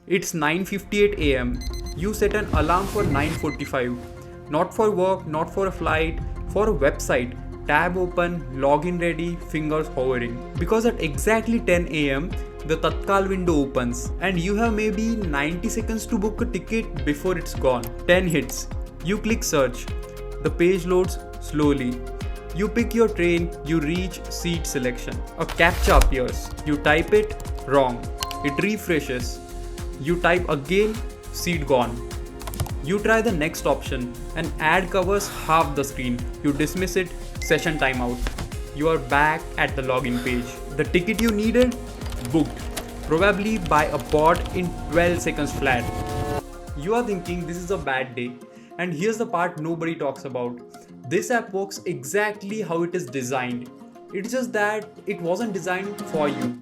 It's 9:58 am. You set an alarm for 9:45. Not for work, not for a flight, for a website. Tab open, login ready, fingers hovering. Because at exactly 10 am, the Tatkal window opens and you have maybe 90 seconds to book a ticket before it's gone. 10 hits. You click search. The page loads slowly. You pick your train, you reach seat selection. A captcha appears. You type it, wrong. It refreshes. You type again, seat gone. You try the next option. An ad covers half the screen. You dismiss it, session timeout. You are back at the login page. The ticket you needed? Booked. Probably by a bot in 12 seconds flat. You are thinking this is a bad day. And here's the part nobody talks about. This app works exactly how it is designed. It's just that it wasn't designed for you.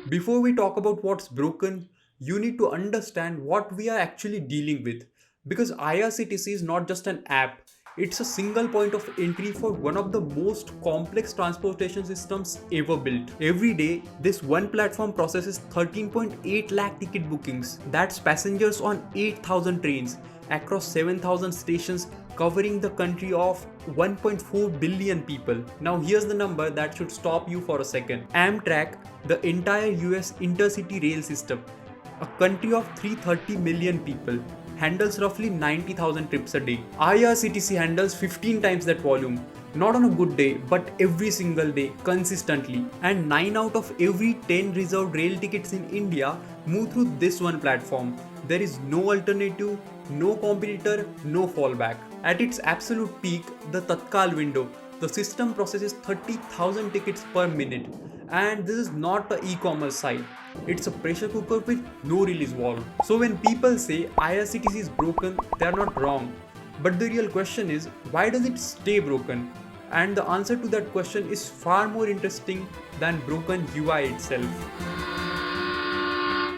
Before we talk about what's broken, you need to understand what we are actually dealing with. Because IRCTC is not just an app, it's a single point of entry for one of the most complex transportation systems ever built. Every day, this one platform processes 13.8 lakh ticket bookings. That's passengers on 8,000 trains across 7,000 stations covering the country of 1.4 billion people. Now here's the number that should stop you for a second. Amtrak, the entire US intercity rail system, a country of 330 million people, handles roughly 90,000 trips a day. IRCTC handles 15 times that volume. Not on a good day, but every single day, consistently. And 9 out of every 10 reserved rail tickets in India move through this one platform. There is no alternative, no competitor, no fallback. At its absolute peak, the Tatkal window, the system processes 30,000 tickets per minute. And this is not an e-commerce site. It's a pressure cooker with no release valve. So when people say IRCTC is broken, they are not wrong. But the real question is, why does it stay broken? And the answer to that question is far more interesting than broken UI itself.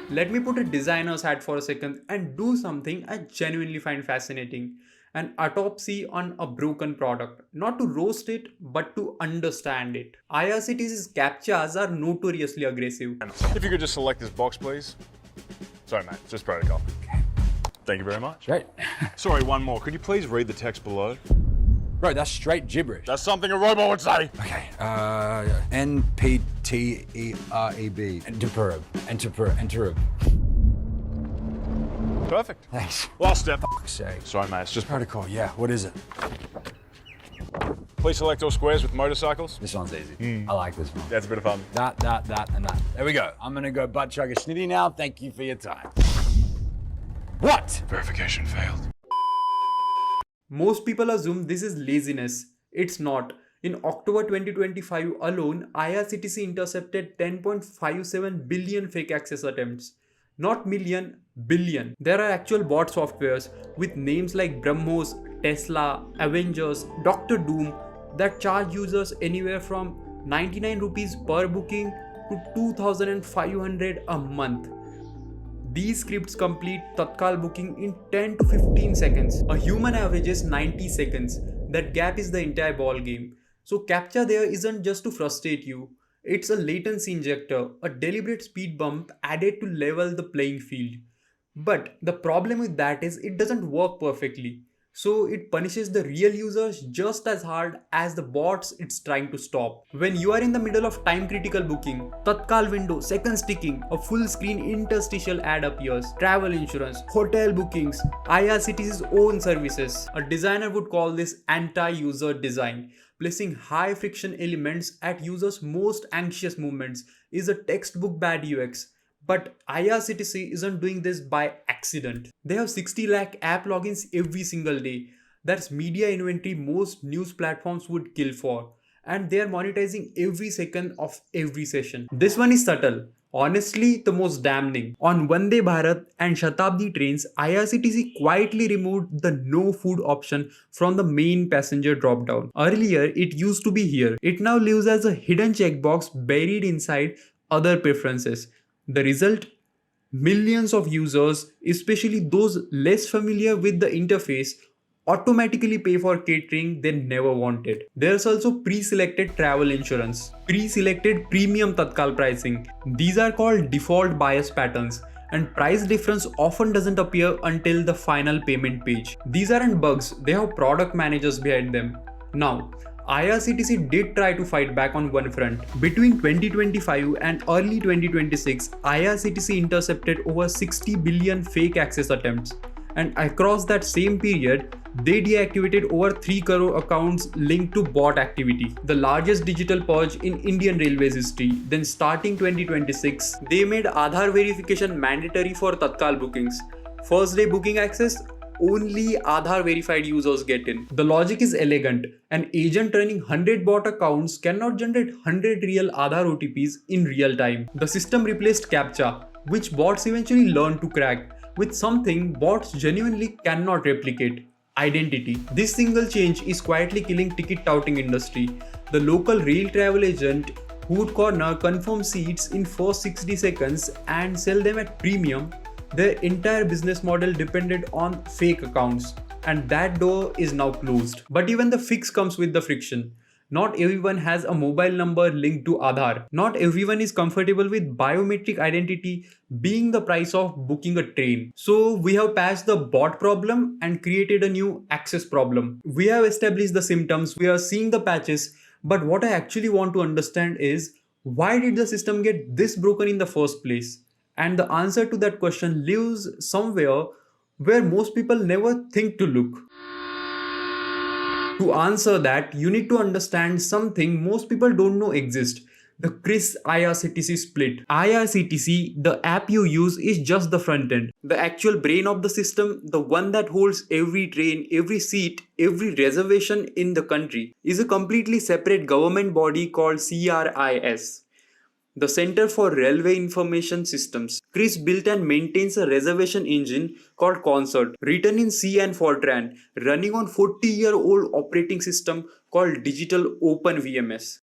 Let me put a designer's hat for a second and do something I genuinely find fascinating. An autopsy on a broken product. Not to roast it, but to understand it. IRCTC's captchas are notoriously aggressive. If you could just select this box, please. Sorry, mate, just protocol. Thank you very much. Great. Sorry, one more. Could you please read the text below? Bro, that's straight gibberish. That's something a robot would say. Okay. NPTEREB. Enterperib. Perfect. Thanks. Last step. Fuck's sake. Sorry, mate, it's just Protocol, yeah. What is it? Please select all squares with motorcycles. This one's easy. I like this one. Yeah, it's a bit of fun. That, and that. There we go. I'm gonna go butt chug a snitty now. Thank you for your time. What? Verification failed. Most people assume this is laziness. It's not. In October 2025 alone, IRCTC intercepted 10.57 billion fake access attempts. Not million, billion. There are actual bot softwares with names like BrahMos, Tesla, Avengers, Dr. Doom that charge users anywhere from 99 rupees per booking to 2,500 a month. These scripts complete Tatkal booking in 10 to 15 seconds. A human averages 90 seconds. That gap is the entire ball game. So captcha there isn't just to frustrate you. It's a latency injector, a deliberate speed bump added to level the playing field. But the problem with that is it doesn't work perfectly. So it punishes the real users just as hard as the bots it's trying to stop. When you are in the middle of time critical booking, Tatkal window, seconds ticking, a full screen interstitial ad appears, travel insurance, hotel bookings, IRCTC's own services. A designer would call this anti-user design. Placing high friction elements at users' most anxious moments is a textbook bad UX. But IRCTC isn't doing this by accident. They have 60 lakh app logins every single day. That's media inventory most news platforms would kill for. And they are monetizing every second of every session. This one is subtle. Honestly, the most damning. On Vande Bharat and Shatabdi trains, IRCTC quietly removed the no food option from the main passenger drop-down. Earlier, it used to be here. It now lives as a hidden checkbox buried inside other preferences. The result? Millions of users, especially those less familiar with the interface, automatically pay for catering they never wanted. There's also pre-selected travel insurance, pre-selected premium Tatkal pricing. These are called default bias patterns, and price difference often doesn't appear until the final payment page. These aren't bugs, they have product managers behind them. Now, IRCTC did try to fight back on one front. Between 2025 and early 2026, IRCTC intercepted over 60 billion fake access attempts. And across that same period, they deactivated over 3 crore accounts linked to bot activity, the largest digital purge in Indian Railways history. Then starting 2026, they made Aadhaar verification mandatory for Tatkal bookings. First day booking access, only Aadhaar verified users get in. The logic is elegant. An agent running 100 bot accounts cannot generate 100 real Aadhaar OTPs in real time. The system replaced CAPTCHA, which bots eventually learned to crack, with something bots genuinely cannot replicate: identity. This single change is quietly killing ticket touting industry. The local rail travel agent who would corner confirm seats in first 60 seconds and sell them at premium, their entire business model depended on fake accounts, and that door is now closed. But even the fix comes with the friction. Not everyone has a mobile number linked to Aadhaar. Not everyone is comfortable with biometric identity being the price of booking a train. So we have patched the bot problem and created a new access problem. We have established the symptoms, we are seeing the patches, but what I actually want to understand is, why did the system get this broken in the first place? And the answer to that question lives somewhere where most people never think to look. To answer that, you need to understand something most people don't know exists: the CRIS IRCTC split. IRCTC, the app you use, is just the front end. The actual brain of the system, the one that holds every train, every seat, every reservation in the country, is a completely separate government body called CRIS, the Center for Railway Information Systems. CRIS built and maintains a reservation engine called Concert, written in C and Fortran, running on 40-year-old operating system called Digital Open VMS.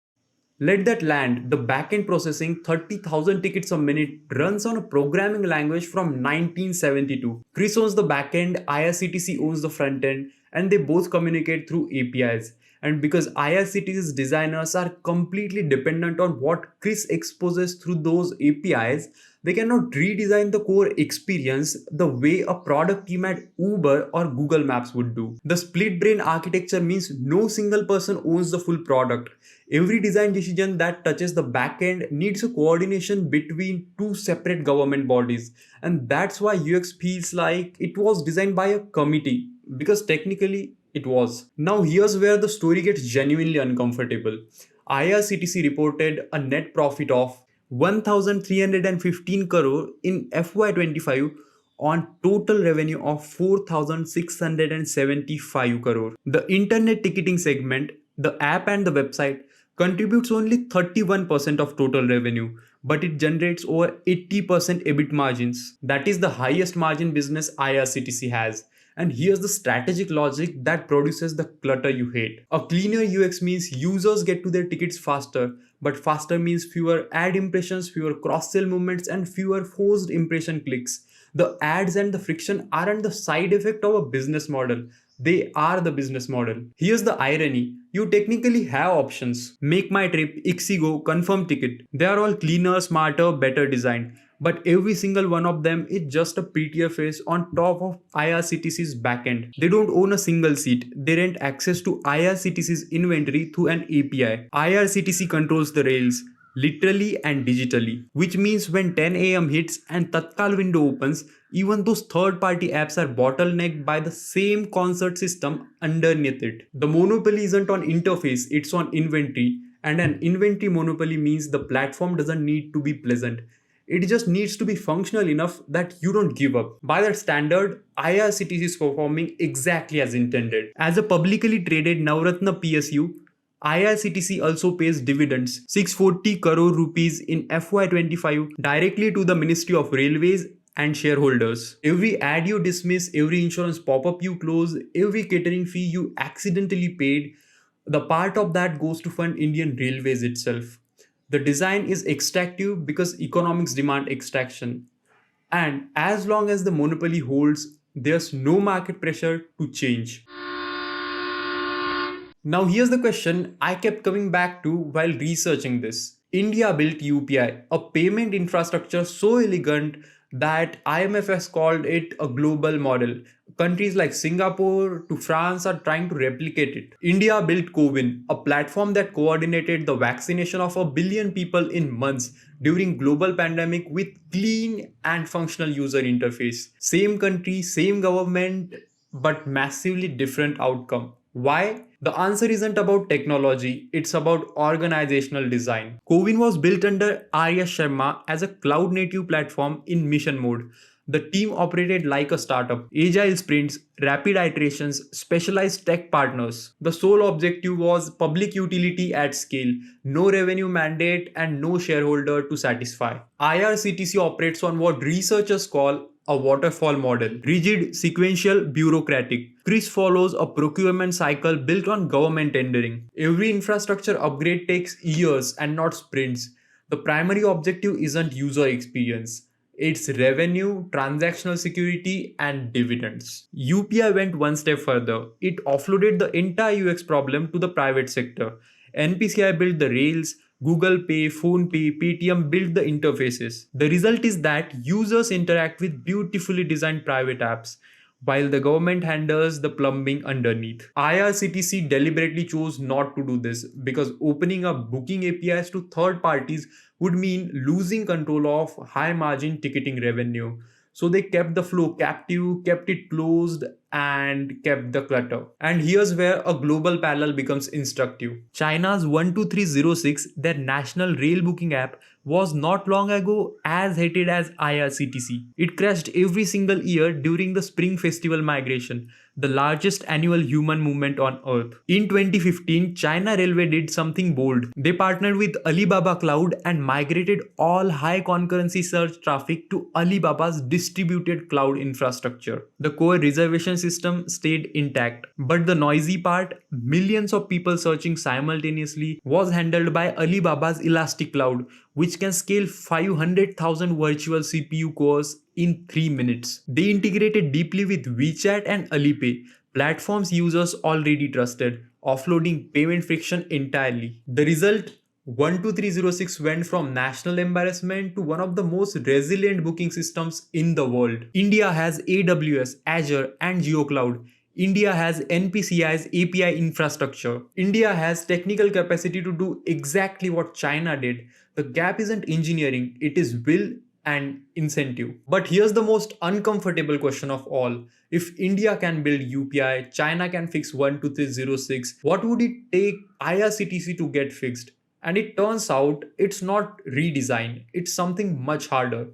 Let that land. The backend processing 30,000 tickets a minute runs on a programming language from 1972. CRIS owns the backend, IRCTC owns the front end, and they both communicate through APIs. And because IRCTC's designers are completely dependent on what CRIS exposes through those APIs, they cannot redesign the core experience the way a product team at Uber or Google Maps would do. The split brain architecture means no single person owns the full product. Every design decision that touches the backend needs a coordination between two separate government bodies. And that's why UX feels like it was designed by a committee, because technically it was. Now here's where the story gets genuinely uncomfortable. IRCTC reported a net profit of 1,315 crore in FY25 on total revenue of 4,675 crore. The internet ticketing segment, the app and the website, contributes only 31% of total revenue, but it generates over 80% EBIT margins. That is the highest margin business IRCTC has. And here's the strategic logic that produces the clutter you hate. A cleaner UX means users get to their tickets faster, but faster means fewer ad impressions, fewer cross-sell movements, and fewer forced impression clicks. The ads and the friction aren't the side effect of a business model. They are the business model. Here's the irony. You technically have options: make my trip, Ixigo, confirm ticket. They are all cleaner, smarter, better designed. But every single one of them is just a prettier face on top of IRCTC's backend. They don't own a single seat. They rent access to IRCTC's inventory through an API. IRCTC controls the rails, literally and digitally. Which means when 10 AM hits and Tatkal window opens, even those third-party apps are bottlenecked by the same concert system underneath it. The monopoly isn't on interface, it's on inventory. And an inventory monopoly means the platform doesn't need to be pleasant. It just needs to be functional enough that you don't give up. By that standard, IRCTC is performing exactly as intended. As a publicly traded Navratna PSU, IRCTC also pays dividends, 640 crore rupees in FY25, directly to the Ministry of Railways and shareholders. Every ad you dismiss, every insurance pop-up you close, every catering fee you accidentally paid, the part of that goes to fund Indian Railways itself. The design is extractive because economics demand extraction. And as long as the monopoly holds, there's no market pressure to change. Now here's the question I kept coming back to while researching this. India built UPI, a payment infrastructure so elegant that IMF has called it a global model. Countries like Singapore to France are trying to replicate it. India built CoWIN, a platform that coordinated the vaccination of 1 billion people in months during global pandemic with clean and functional user interface. Same country, same government, but massively different outcome. Why? The answer isn't about technology, it's about organizational design. Covin was built under Arya Sharma as a cloud native platform in mission mode. The team operated like a startup. Agile sprints, rapid iterations, specialized tech partners. The sole objective was public utility at scale, no revenue mandate, and no shareholder to satisfy. IRCTC operates on what researchers call a waterfall model, rigid, sequential, bureaucratic. CRIS follows a procurement cycle built on government tendering. Every infrastructure upgrade takes years and not sprints. The primary objective isn't user experience. It's revenue, transactional security, and dividends. UPI went one step further. It offloaded the entire UX problem to the private sector. NPCI built the rails, Google Pay, PhonePe, Paytm built the interfaces. The result is that users interact with beautifully designed private apps, while the government handles the plumbing underneath. IRCTC deliberately chose not to do this because opening up booking APIs to third parties would mean losing control of high margin ticketing revenue. So they kept the flow captive, kept it closed, and kept the clutter. And here's where a global parallel becomes instructive. China's 12306, their national rail booking app, was not long ago as hated as IRCTC. It crashed every single year during the Spring Festival migration, the largest annual human movement on earth. In 2015, China Railway did something bold. They partnered with Alibaba Cloud and migrated all high concurrency search traffic to Alibaba's distributed cloud infrastructure. The core reservation system stayed intact, but the noisy part, millions of people searching simultaneously, was handled by Alibaba's Elastic Cloud, which can scale 500,000 virtual CPU cores in 3 minutes. They integrated deeply with WeChat and Alipay, platforms users already trusted, offloading payment friction entirely. The result? 12306 went from national embarrassment to one of the most resilient booking systems in the world. India has AWS, Azure, and GeoCloud. India has NPCI's API infrastructure. India has technical capacity to do exactly what China did. The gap isn't engineering, it is will and incentive. But here's the most uncomfortable question of all. If India can build UPI, China can fix 12306, what would it take IRCTC to get fixed? And it turns out it's not redesign, it's something much harder.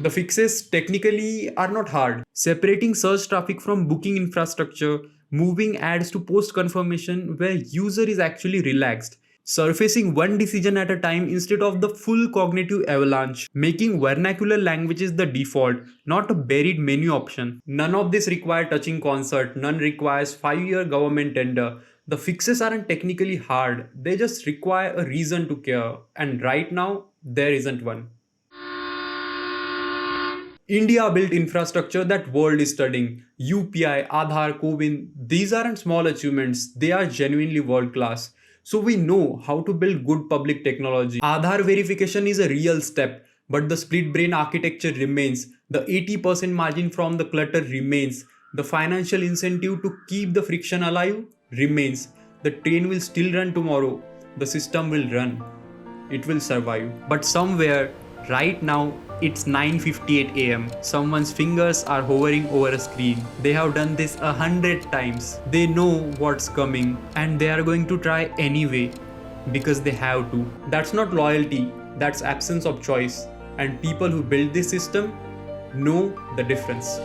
The fixes technically are not hard. Separating search traffic from booking infrastructure, moving ads to post confirmation where user is actually relaxed, surfacing one decision at a time instead of the full cognitive avalanche, making vernacular languages the default, not a buried menu option. None of this requires touching concert, none requires 5-year government tender. The fixes aren't technically hard, they just require a reason to care, and right now, there isn't one. India built infrastructure that world is studying. UPI, Aadhaar, CoWIN, these aren't small achievements, they are genuinely world class. So we know how to build good public technology. Aadhaar verification is a real step, but the split brain architecture remains. The 80% margin from the clutter remains. The financial incentive to keep the friction alive remains. The train will still run tomorrow. The system will run. It will survive. But somewhere, right now, it's 9:58 am. Someone's fingers are hovering over a screen. They have done this 100 times. They know what's coming and they are going to try anyway because they have to. That's not loyalty, that's absence of choice. And people who build this system know the difference.